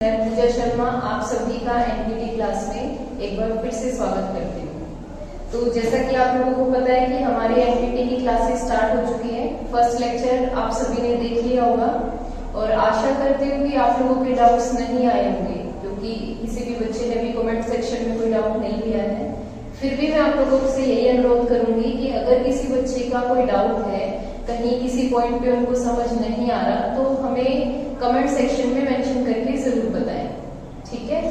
मैं पूजा शर्मा आप सभी का एनपीटी क्लास में एक बार फिर से स्वागत करती हूँ। तो जैसा कि आप लोगों को पता है कि हमारी एनपीटी की क्लासेस स्टार्ट हो चुकी है। फर्स्ट लेक्चर आप सभी ने देख लिया होगा और आशा करती हूँ कि आप लोगों के डाउट्स नहीं आए होंगे, क्योंकि किसी भी बच्चे ने भी कमेंट सेक्शन में कोई डाउट नहीं किया है। फिर भी मैं आप लोगों से यही अनुरोध करूंगी कि अगर किसी बच्चे का कोई डाउट है, कहीं किसी पॉइंट पे उनको समझ नहीं आ रहा, तो हमें कमेंट सेक्शन में मेंशन करके जरूर बताएं, ठीक है।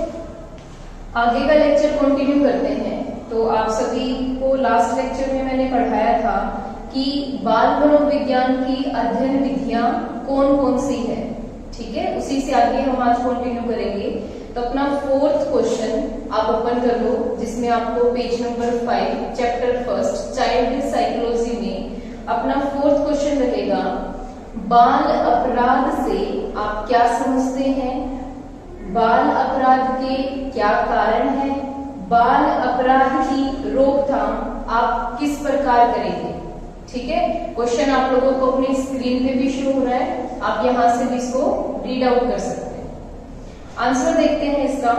आगे का लेक्चर कंटिन्यू करते हैं। तो आप सभी को लास्ट लेक्चर में मैंने पढ़ाया था कि बाल मनोविज्ञान की अध्ययन विधियां कौन कौन सी है, ठीक है। उसी से आगे हम आज कंटिन्यू करेंगे। तो अपना फोर्थ क्वेश्चन आप ओपन कर लो, जिसमें आपको page number 5 chapter first child psychology में अपना फोर्थ क्वेश्चन रहेगा, बाल अपराध से आप क्या समझते हैं, बाल अपराध के क्या कारण हैं, बाल अपराध की रोकथाम आप किस प्रकार करेंगे, ठीक है। क्वेश्चन आप लोगों को अपनी स्क्रीन पे भी शो हो रहा है, आप यहां से भी इसको रीड आउट कर सकते हैं। आंसर देखते हैं इसका।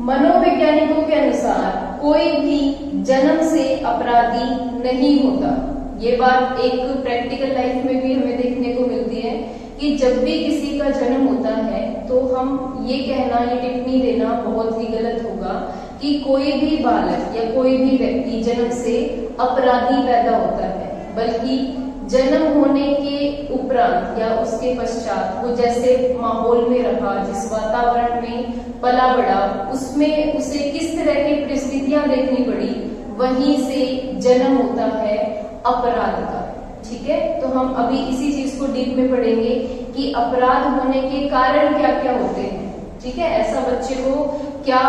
मनोवैज्ञानिकों के अनुसार कोई भी जन्म से अपराधी नहीं होता। ये बात एक प्रैक्टिकल लाइफ में भी हमें देखने को मिलती है कि जब भी किसी का जन्म होता है तो हम ये कहना, ये टिप्पणी देना बहुत ही गलत होगा कि कोई भी बालक या कोई भी व्यक्ति जन्म से अपराधी पैदा होता है, बल्कि जन्म होने के उपरांत या उसके पश्चात वो जैसे माहौल में रहा, जिस वातावरण में पला बड़ा, उसमें उसे किस तरह की परिस्थितियां देखनी पड़ी, वहीं से जन्म होता है अपराध का, ठीक है। तो हम अभी इसी चीज को डीप में पढ़ेंगे कि अपराध होने के कारण क्या क्या होते हैं, ठीक है। ऐसा बच्चे को क्या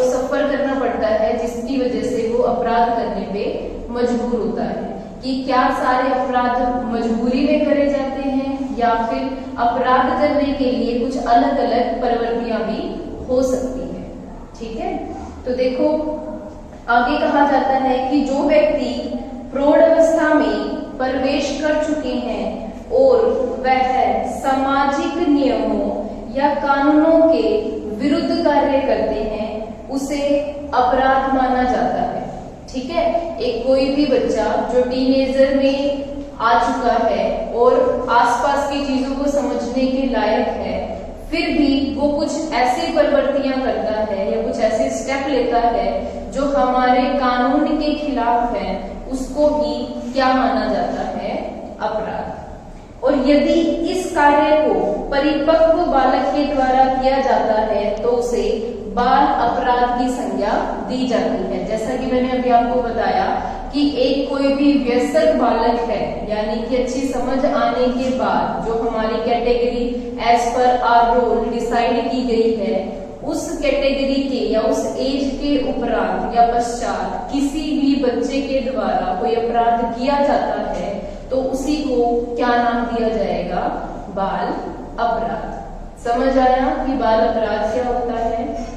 सफर करना पड़ता है जिसकी वजह से वो अपराध करने पे मजबूर होता है, कि क्या सारे अपराध मजबूरी में करे जाते हैं या फिर अपराध करने के लिए कुछ अलग अलग प्रवृत्तियां भी हो सकती है, ठीक है। तो देखो आगे कहा जाता है कि जो व्यक्ति प्रौढ़ अवस्था में प्रवेश कर चुके हैं और वह सामाजिक नियमों या कानूनों के विरुद्ध कार्य करते हैं, उसे अपराध माना जाता है, ठीक है। एक कोई भी बच्चा जो टीनेजर में आ चुका है और आसपास की चीजों को समझने के लायक है, फिर भी वो कुछ ऐसी प्रवृत्तियां करता है या कुछ ऐसे स्टेप लेता है जो हमारे कानून के खिलाफ है, उसको ही क्या माना जाता है, अपराध। और यदि इस कार्य को परिपक्व बालक के द्वारा किया जाता है तो उसे बाल अपराध की संज्ञा दी जाती है। जैसा कि मैंने अभी आपको बताया कि एक कोई भी वयस्क बालक है, यानी कि अच्छी समझ आने के बाद जो हमारी category as per our role decide की गई है, उस कैटेगरी के या उस एज के उपरांत या पश्चात किसी भी बच्चे के द्वारा कोई अपराध किया जाता है तो उसी को क्या नाम दिया जाएगा, बाल अपराध। समझ आया कि बाल अपराध क्या होता है।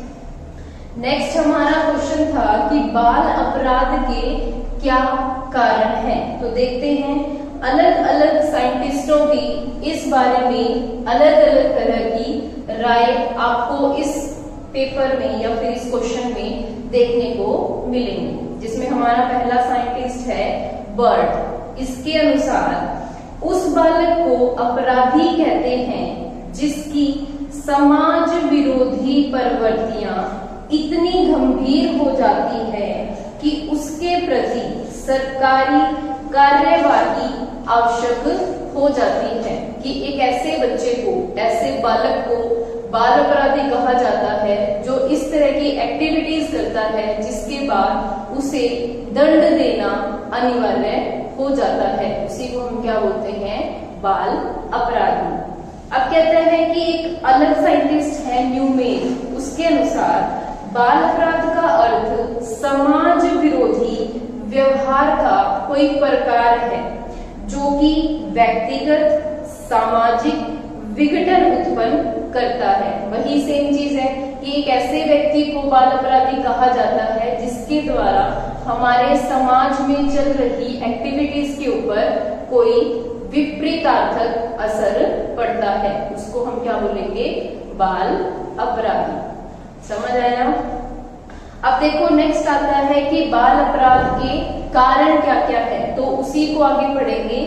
नेक्स्ट हमारा क्वेश्चन था कि बाल अपराध के क्या कारण हैं। तो देखते हैं, अलग अलग साइंटिस्टों की इस बारे में अलग अलग तरह की राय आपको इस पेपर में या फिर इस क्वेश्चन में देखने को मिलेंगे, जिसमें हमारा पहला साइंटिस्ट है बर्ड। इसके अनुसार उस बालक को अपराधी कहते हैं जिसकी समाज विरोधी प्रवृत्तियां इतनी गंभीर हो जाती है कि उसके प्रति सरकारी कार्यवाही आवश्यक हो जाती है। कि एक ऐसे बच्चे को, ऐसे बालक को बाल अपराधी कहा जाता है जो इस तरह की एक्टिविटीज करता है जिसके बाद उसे दंड देना अनिवार्य हो जाता है, उसी को हम क्या बोलते हैं, बाल अपराधी। अब कहते हैं कि एक अलग साइंटिस्ट है न्यूमेन, उसके अनुसार बाल अपराध का अर्थ समाज विरोधी व्यवहार का कोई प्रकार है जो कि व्यक्तिगत सामाजिक विघटन उत्पन्न करता है। वही सेम चीज है कि एक ऐसे व्यक्ति को बाल अपराधी कहा जाता है जिसके द्वारा हमारे समाज में चल रही एक्टिविटीज के ऊपर कोई विपरीतार्थक असर पड़ता है, उसको हम क्या बोलेंगे, बाल अपराधी। समझ आया? अब देखो नेक्स्ट आता है कि बाल अपराध के कारण क्या क्या है, तो उसी को आगे पढ़ेंगे।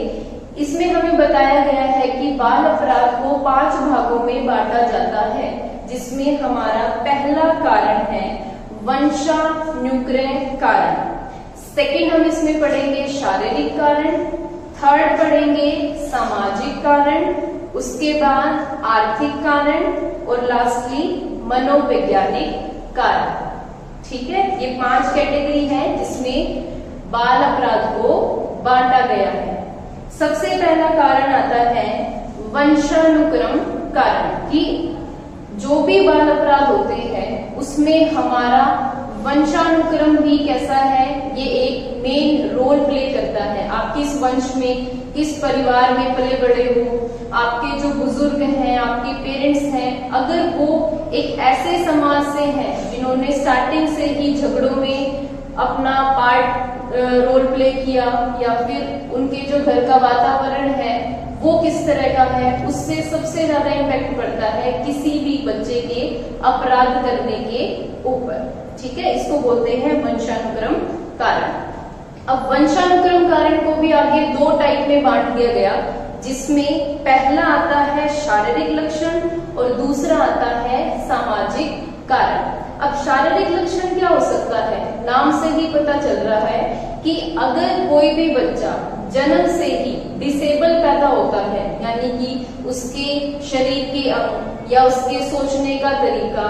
इसमें हमें बताया गया है कि बाल अपराध को 5 भागों में बांटा जाता है, जिसमें हमारा पहला कारण है वंशानुक्रय कारण। सेकंड हम इसमें पढ़ेंगे शारीरिक कारण, थर्ड पढ़ेंगे सामाजिक कारण, उसके बाद आर्थिक कारण और लास्टली मनोवैज्ञानिक कारण। ठीक है, ये 5 कैटेगरी है जिसमें बाल अपराध को बांटा गया है। सबसे पहला कारण आता है वंशानुक्रम कारण, कि जो भी बाल अपराध होते हैं उसमें हमारा वंशानुक्रम भी कैसा है, ये एक मेन रोल प्ले करता है। आप किस वंश में, किस परिवार में पले बड़े हो, आपके जो बुजुर्ग हैं, आपके पेरेंट्स हैं, अगर वो एक ऐसे समाज से हैं जिन्होंने स्टार्टिंग से ही झगड़ों में अपना पार्ट रोल प्ले किया, या फिर उनके जो घर का वातावरण है वो किस तरह का है, उससे सबसे ज्यादा इम्पैक्ट पड़ता है किसी भी बच्चे के अपराध करने के ऊपर। ठीक है, इसको बोलते हैं वंशानुक्रम कारण। अब वंशानुक्रम कारण को भी आगे 2 टाइप में बांट दिया गया, जिसमें पहला आता है शारीरिक लक्षण और दूसरा आता है सामाजिक कारण। अब शारीरिक लक्षण क्या हो सकता है, नाम से ही पता चल रहा है कि अगर कोई भी बच्चा जन्म से ही डिसेबल पैदा होता है, यानी कि उसके शरीर के अंग या उसके सोचने का तरीका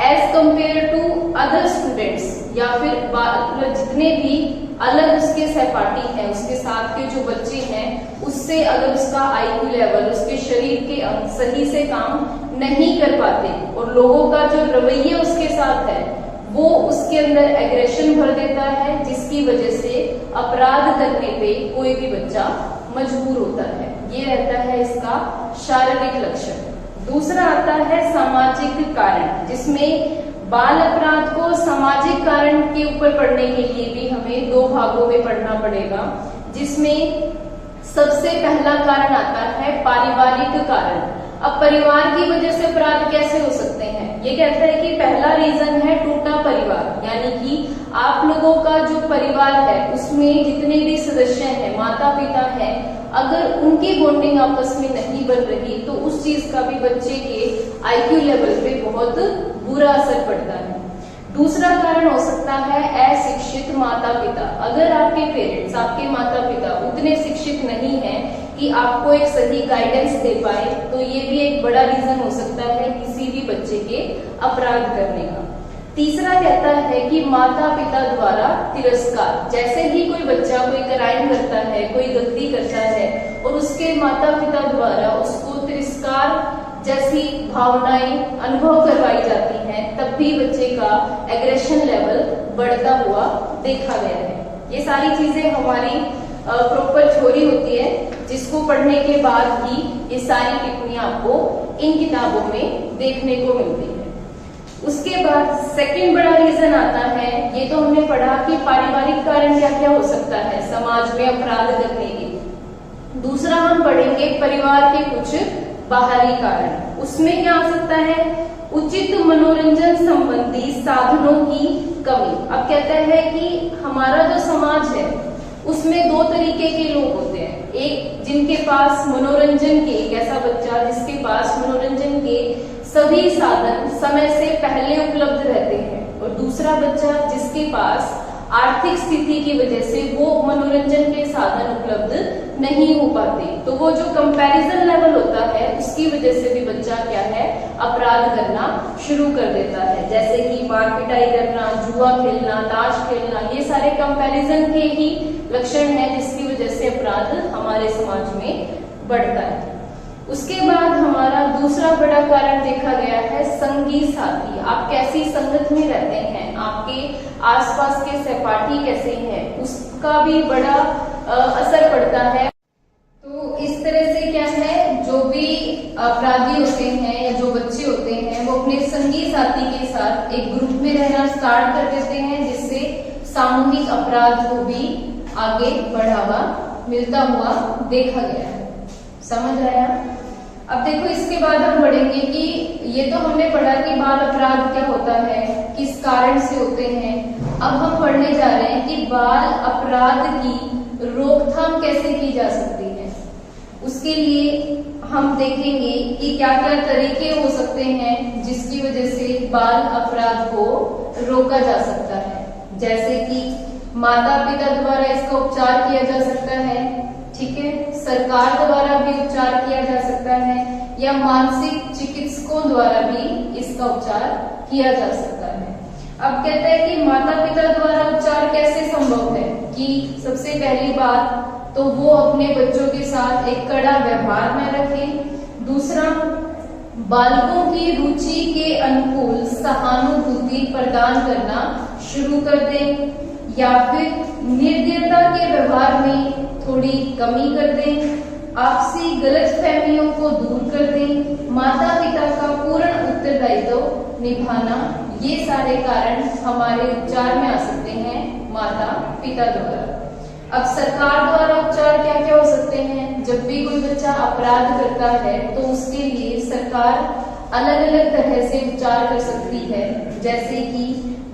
as compare to other students, या फिर जितने भी अलग उसके सहपाठी हैं, उसके साथ के जो बच्चे हैं, उससे अगर उसका आईक्यू लेवल, उसके शरीर के अंग सही से काम नहीं कर पाते और लोगों का जो रवैया उसके साथ है वो उसके अंदर एग्रेशन भर देता है, जिसकी वजह से अपराध करने पे कोई भी बच्चा मजबूर होता है। ये रहता है इसका शारीरिक लक्षण। दूसरा आता है सामाजिक कारण, जिसमें बाल अपराध को सामाजिक कारण के ऊपर पढ़ने के लिए भी हमें 2 भागों में पढ़ना पड़ेगा, जिसमें सबसे पहला कारण आता है पारिवारिक कारण। अब परिवार की वजह से अपराध कैसे हो सकते हैं, ये कहता है कि पहला रीजन है टूटा परिवार, यानी कि आप लोगों का जो परिवार है उसमें जितने भी सदस्य हैं, माता पिता हैं, अगर उनकी बॉन्डिंग आपस में नहीं बन रही तो उस चीज का भी बच्चे के आईक्यू लेवल पे बहुत बुरा असर पड़ता है। दूसरा कारण हो सकता है अशिक्षित माता पिता। अगर आपके पेरेंट्स, आपके माता पिता उतने शिक्षित नहीं हैं कि आपको एक सही गाइडेंस दे पाए, तो ये भी एक बड़ा रीजन हो सकता है किसी भी बच्चे के अपराध करने का। तीसरा कहता है कि माता पिता द्वारा तिरस्कार। जैसे ही कोई बच्चा कोई क्राइम करता है, कोई गलती करता है और उसके माता पिता द्वारा उसको तिरस्कार जैसी भावनाएं अनुभव करवाई जाती हैं, तब भी बच्चे का एग्रेशन लेवल बढ़ता हुआ देखा गया है। ये सारी चीजें हमारी प्रॉपर थ्योरी होती है, जिसको पढ़ने के बाद ही ये सारी टिप्पणियां आपको इन किताबों में देखने को मिलती है। उसके बाद सेकंड बड़ा रीजन आता है, ये तो हमने पढ़ा कि पारिवारिक कारण क्या क्या हो सकता है समाज में अपराध करने के। दूसरा हम पढ़ेंगे परिवार के कुछ बाहरी कारण। उसमें क्या हो सकता है, उचित मनोरंजन संबंधी साधनों की कमी। अब कहता है कि हमारा जो समाज है उसमें 2 तरीके के लोग होते हैं। एक जिनके पास मनोरंजन के, एक ऐसा बच्चा जिसके पास मनोरंजन के सभी साधन समय से पहले उपलब्ध रहते हैं, और दूसरा बच्चा जिसके पास आर्थिक स्थिति की वजह से वो मनोरंजन के साधन उपलब्ध नहीं हो पाते। तो वो जो कंपैरिजन लेवल होता है उसकी वजह से भी बच्चा क्या है, अपराध करना शुरू कर देता है। जैसे कि मार पिटाई करना, जुआ खेलना, ताश खेलना, ये सारे कंपैरिजन के ही लक्षण है जिसकी वजह से अपराध हमारे समाज में बढ़ता है। उसके बाद हमारा दूसरा बड़ा कारण देखा गया है संगी साथी। आप कैसी संगत में रहते हैं, आपके आसपास के सहपाठी कैसे हैं, उसका भी बड़ा असर पड़ता है। तो इस तरह से क्या है, जो भी अपराधी होते हैं या जो बच्चे होते हैं वो अपने संगी साथी के साथ एक ग्रुप में रहना स्टार्ट कर देते हैं, जिससे सामूहिक अपराध को भी आगे बढ़ावा मिलता हुआ देखा गया है। समझ आया? अब देखो इसके बाद हम पढ़ेंगे कि ये तो हमने पढ़ा कि बाल अपराध क्या होता है, किस कारण से होते हैं। अब हम पढ़ने जा रहे हैं कि बाल अपराध की रोकथाम कैसे की जा सकती है। उसके लिए हम देखेंगे कि क्या क्या तरीके हो सकते हैं जिसकी वजह से बाल अपराध को रोका जा सकता है। जैसे कि माता पिता द्वारा इसका उपचार किया जा सकता है, ठीक है, सरकार द्वारा भी उपचार किया जा सकता है, या मानसिक चिकित्सकों द्वारा भी इसका उपचार किया जा सकता है। अब कहते हैं कि माता पिता द्वारा उपचार कैसे संभव है, कि सबसे पहली बात तो वो अपने बच्चों के साथ एक कड़ा व्यवहार में रखें। दूसरा, बालकों की रुचि के अनुकूल सहानुभूति प्रदान करना शुरू कर दें, या फिर निर्दयता के व्यवहार में थोड़ी कमी कर दें, आपसी गलतफहमियों को दूर कर दें, माता पिता का पूर्ण उत्तरदायित्व निभाना। ये सारे कारण हमारे उपचार में आ सकते हैं माता पिता द्वारा। अब सरकार द्वारा उपचार क्या क्या हो सकते हैं। जब भी कोई बच्चा अपराध करता है तो उसके लिए सरकार अलग अलग तरह से उपचार कर सकती है। जैसे कि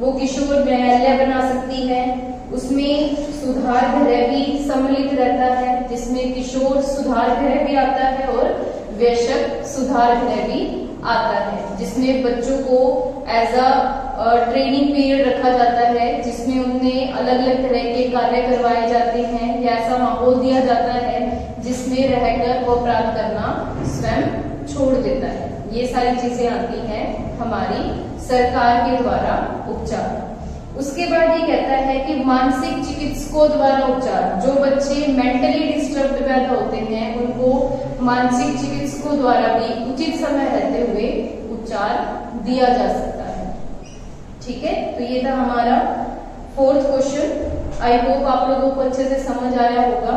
वो किशोर न्यायालय बना सकती है, उसमें सुधार गृह भी सम्मिलित रहता है, जिसमें किशोर सुधार गृह भी आता है और वयस्क सुधार गृह भी आता है, जिसमें बच्चों को एज अ ट्रेनिंग पीरियड रखा जाता है, जिसमें उन्हें अलग अलग तरह के कार्य करवाए जाते हैं, या ऐसा माहौल दिया जाता है जिसमें रहकर वो अपराध करना स्वयं छोड़ देता है। ये सारी चीजें आती हैं हमारी सरकार के द्वारा उपचार। उसके बाद ये कहता है कि मानसिक चिकित्सकों द्वारा उपचार। जो बच्चे मेंटली डिस्टर्ब्ड पैदा होते हैं उनको मानसिक चिकित्सकों द्वारा भी उचित समय रहते हुए उपचार दिया जा सकता है। ठीक है, तो ये था हमारा 4th क्वेश्चन। आई होप आप लोगों को अच्छे से समझ आया होगा।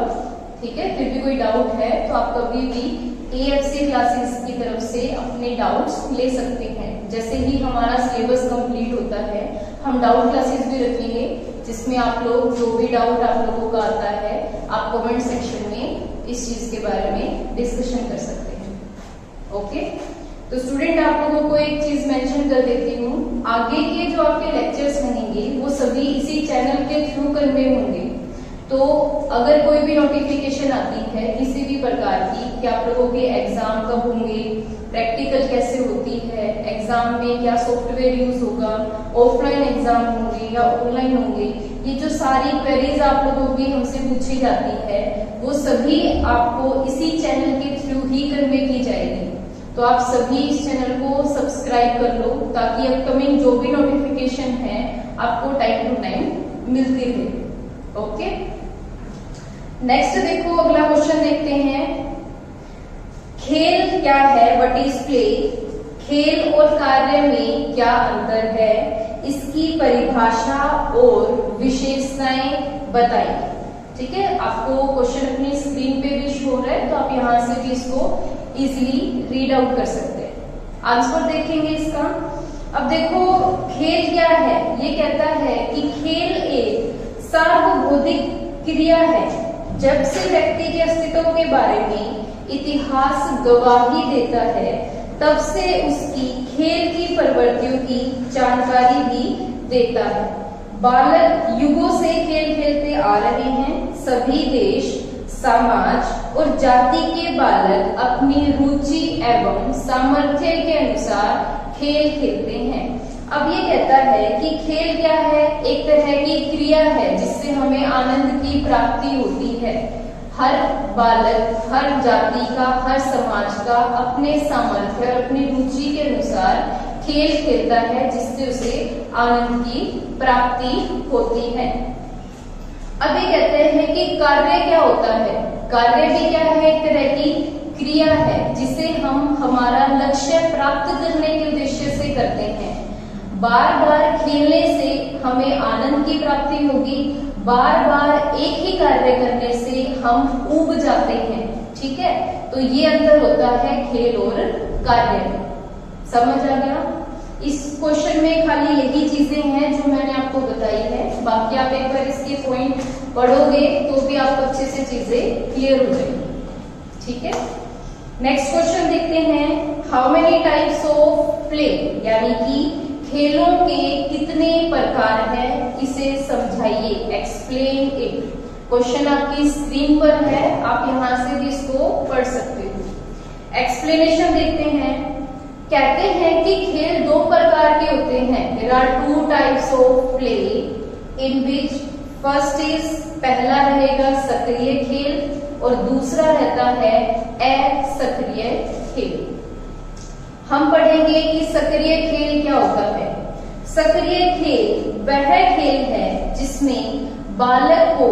ठीक है, फिर भी कोई डाउट है तो आप कभी भी AFC क्लासेस की तरफ से अपने डाउट्स ले सकते हैं। जैसे ही हमारा सिलेबस कंप्लीट होता है हम डाउट क्लासेस भी रखेंगे, जिसमें आप लोग जो भी डाउट आप लोगों का आता है आप कमेंट सेक्शन में इस चीज के बारे में डिस्कशन कर सकते हैं। ओके, तो स्टूडेंट आप लोगों को एक चीज मेंशन कर देती हूँ, आगे के जो आपके लेक्चर्स बनेंगे वो सभी इसी चैनल के थ्रू कन्वे होंगे। तो अगर कोई भी नोटिफिकेशन आती है किसी भी प्रकार की कि आप लोगों के एग्जाम कब होंगे, प्रैक्टिकल कैसे होती है, एग्जाम में क्या सॉफ्टवेयर यूज होगा, ऑफलाइन एग्जाम होंगे या ऑनलाइन होंगे, ये जो सारी क्वेरीज आप लोगों की हमसे पूछी जाती है वो सभी आपको इसी चैनल के थ्रू ही कन्वे की जाएगी। तो आप सभी इस चैनल को सब्सक्राइब कर लो ताकि अपकमिंग जो भी नोटिफिकेशन है आपको टाइम टू टाइम मिलती रहे। ओके, नेक्स्ट देखो अगला क्वेश्चन देखते हैं। खेल क्या है, व्हाट इज प्ले? खेल और कार्य में क्या अंतर है, इसकी परिभाषा और विशेषताएं बताइए। ठीक है, आपको क्वेश्चन अपनी स्क्रीन पे भी शो हो रहा है तो आप यहां से भी इसको इजीली रीड आउट कर सकते हैं। आंसर देखेंगे इसका। अब देखो खेल क्या है, ये कहता है कि खेल एक सार्वभौमिक क्रिया है। जब से व्यक्ति के अस्तित्व के बारे में इतिहास गवाही देता है तब से उसकी खेल की प्रवृत्तियों की जानकारी भी देता है। बालक युगों से खेल खेलते आ रहे हैं। सभी देश, समाज और जाति के बालक अपनी रुचि एवं सामर्थ्य के अनुसार खेल खेलते हैं। अब ये कहता है कि खेल क्या है, एक तरह की क्रिया है जिससे हमें आनंद की प्राप्ति होती है। हर बालक, हर जाति का, हर समाज का अपने सामर्थ्य और अपनी रुचि के अनुसार खेल खेलता है जिससे उसे आनंद की प्राप्ति होती है। अब ये कहते हैं कि कार्य क्या होता है। कार्य भी क्या है, एक तरह की क्रिया है जिसे हम हमारा लक्ष्य प्राप्त करने के उद्देश्य से करते हैं। बार बार खेलने से हमें आनंद की प्राप्ति होगी, बार बार एक ही कार्य करने से हम ऊब जाते हैं। ठीक है, तो ये अंतर होता है खेल और कार्य में। समझ आ गया? इस क्वेश्चन में खाली यही चीजें हैं जो मैंने आपको बताई है, बाकी आप एक बार इसके पॉइंट पढ़ोगे तो भी आपको अच्छे से चीजें क्लियर हो जाएंगी। ठीक है। नेक्स्ट क्वेश्चन देखते हैं, how many types of play, यानी कि खेलों के कितने प्रकार हैं, इसे समझाइए, एक्सप्लेन इट। क्वेश्चन आपकी स्क्रीन पर है, आप यहां से भी इसको पढ़ सकते हो। एक्सप्लेनेशन देखते हैं, कहते हैं कि खेल दो प्रकार के होते हैं। There are two types of play in which first is, पहला रहेगा सक्रिय खेल और दूसरा रहता है असक्रिय खेल। हम पढ़ेंगे कि सक्रिय खेल क्या होता है। सक्रिय खेल वह खेल है जिसमें बालक को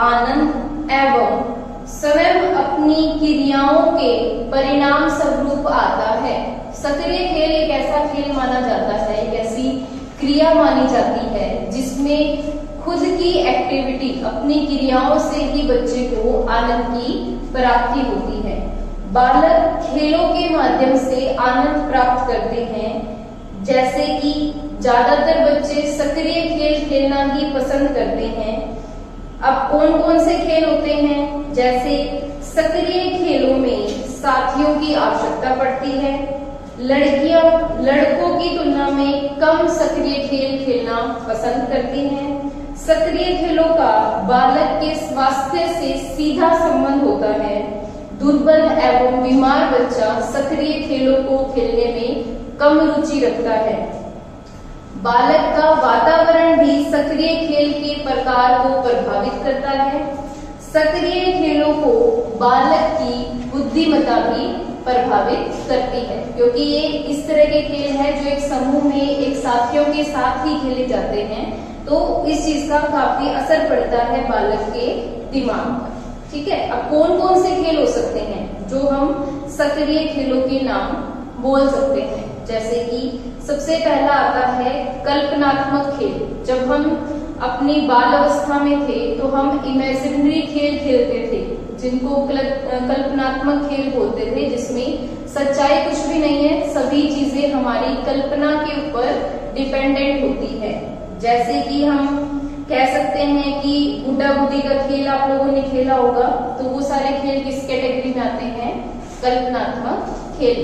आनंद एवं स्वयं अपनी क्रियाओं के परिणाम स्वरूप आता है। सक्रिय खेल एक ऐसा खेल माना जाता है, एक ऐसी क्रिया मानी जाती है जिसमें खुद की एक्टिविटी, अपनी क्रियाओं से ही बच्चे को आनंद की प्राप्ति होती है। बालक खेलों के माध्यम से आनंद प्राप्त करते हैं, जैसे कि ज्यादातर बच्चे सक्रिय खेल खेलना ही पसंद करते हैं। अब कौन कौन से खेल होते हैं, जैसे सक्रिय खेलों में साथियों की आवश्यकता पड़ती है। लड़कियां लड़कों की तुलना में कम सक्रिय खेल खेलना पसंद करती हैं। सक्रिय खेलों का बालक के स्वास्थ्य से सीधा संबंध होता है। दुर्बल एवं बीमार बच्चा सक्रिय खेलों को खेलने में कम रुचि रखता है। बालक का वातावरण भी सक्रिय खेल के प्रकार को प्रभावित करता है। सक्रिय खेलों को बालक की बुद्धिमत्ता भी प्रभावित करती है, क्योंकि ये इस तरह के खेल है जो एक समूह में एक साथियों के साथ ही खेले जाते हैं, तो इस चीज का काफी असर पड़ता है बालक के दिमाग पर। ठीक है, अब कौन कौन से खेल हो सकते हैं जो हम सक्रिय खेलों के नाम बोल सकते हैं, जैसे कि सबसे पहला आता है कल्पनात्मक खेल। जब हम अपनी बाल अवस्था में थे तो हम इमेजिनरी खेल खेलते थे, जिनको कल्पनात्मक खेल बोलते थे, जिसमें सच्चाई कुछ भी नहीं है, सभी चीजें हमारी कल्पना के ऊपर डिपेंडेंट होती है। जैसे कि हम कह सकते हैं कि गुड्डा गुड्डी का खेल आप लोगों ने खेला होगा, तो वो सारे खेल किस कैटेगरी में आते हैं, कल्पनात्मक खेल।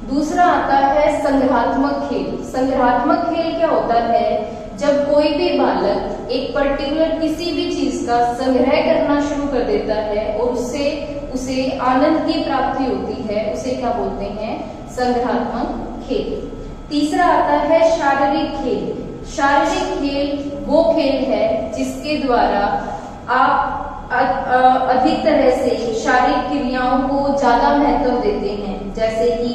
दूसरा आता है संग्रहात्मक खेल। संग्रहात्मक खेल क्या होता है, जब कोई भी बालक एक पर्टिकुलर किसी भी चीज का संग्रह करना शुरू कर देता है और उससे उसे आनंद की प्राप्ति होती है, उसे क्या बोलते हैं, संग्रहात्मक खेल। तीसरा आता है शारीरिक खेल। शारीरिक खेल वो खेल है जिसके द्वारा आप अधिक तरह से शारीरिक क्रियाओं को ज्यादा महत्व देते हैं, जैसे कि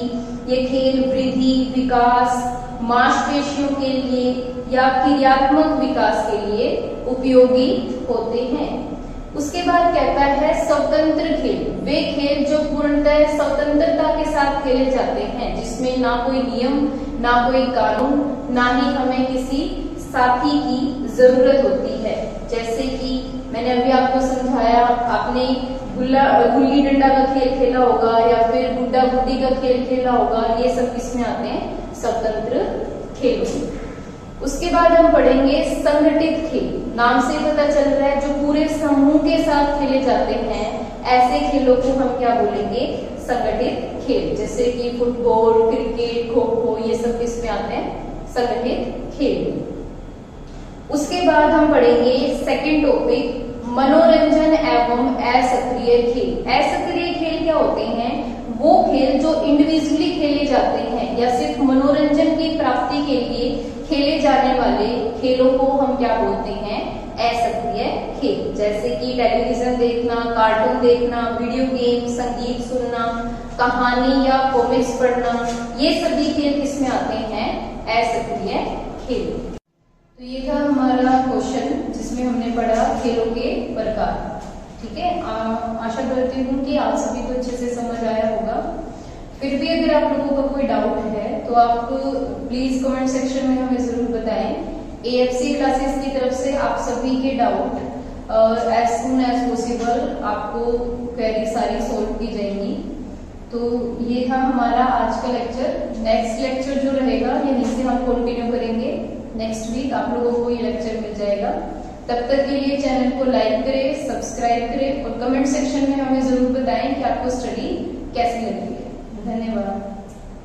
ये खेल वृद्धि, विकास, मांसपेशियों के लिए या क्रियात्मक विकास के लिए उपयोगी होते हैं। उसके बाद कहता है स्वतंत्र खेल। वे खेल जो पूर्णतः स्वतंत्रता के साथ खेले जाते हैं, जिसमें ना कोई नियम, ना कोई कानून, ना ही हमें किसी साथी की जरूरत होती है। जैसे कि मैंने अभी आपको समझाया, आपने गुल्ली डंडा का खेल खेला होगा या फिर गुड्डा गुड्डी का खेल खेला होगा, ये सब किसमें आते हैं, स्वतंत्र खेलों। उसके बाद हम पढ़ेंगे संगठित खेल। नाम से पता चल रहा है जो पूरे समूह के साथ खेले जाते हैं, ऐसे खेलों को हम क्या बोलेंगे, संगठित खेल। जैसे कि फुटबॉल, क्रिकेट, खो खो, ये सब किसमें आते हैं, संगठित खेल। उसके बाद हम पढ़ेंगे सेकंड टॉपिक, मनोरंजन एवं असक्रिय खेल। असक्रिय खेल क्या होते हैं, वो खेल जो इंडिविजुअली खेले जाते हैं या सिर्फ मनोरंजन की प्राप्ति के लिए खेले जाने वाले खेलों को हम क्या बोलते हैं, असक्रिय खेल। जैसे कि टेलीविजन देखना, कार्टून देखना, वीडियो गेम, संगीत सुनना, कहानी या कॉमिक्स पढ़ना, ये सभी खेल किसमें आते हैं, असक्रिय खेल। तो ये था हमारा क्वेश्चन जिसमें हमने पढ़ा खेलों के प्रकार। ठीक है, आशा करती हूँ कि आप सभी को अच्छे से समझ आया होगा। फिर भी अगर आप लोगों का कोई डाउट है तो आप प्लीज कमेंट सेक्शन में हमें जरूर बताएं। AFC क्लासेस की तरफ से आप सभी के doubt as soon as possible आपको क्वेरी सारी सॉल्व की जाएंगी। तो ये था हमारा आज का लेक्चर। नेक्स्ट लेक्चर जो रहेगा यहीं से हम कंटिन्यू करेंगे। नेक्स्ट वीक आप लोगों को ये लेक्चर मिल जाएगा। तब तक के लिए चैनल को लाइक करें, सब्सक्राइब करें और कमेंट सेक्शन में हमें जरूर बताएं कि आपको स्टडी कैसी लगी है। धन्यवाद।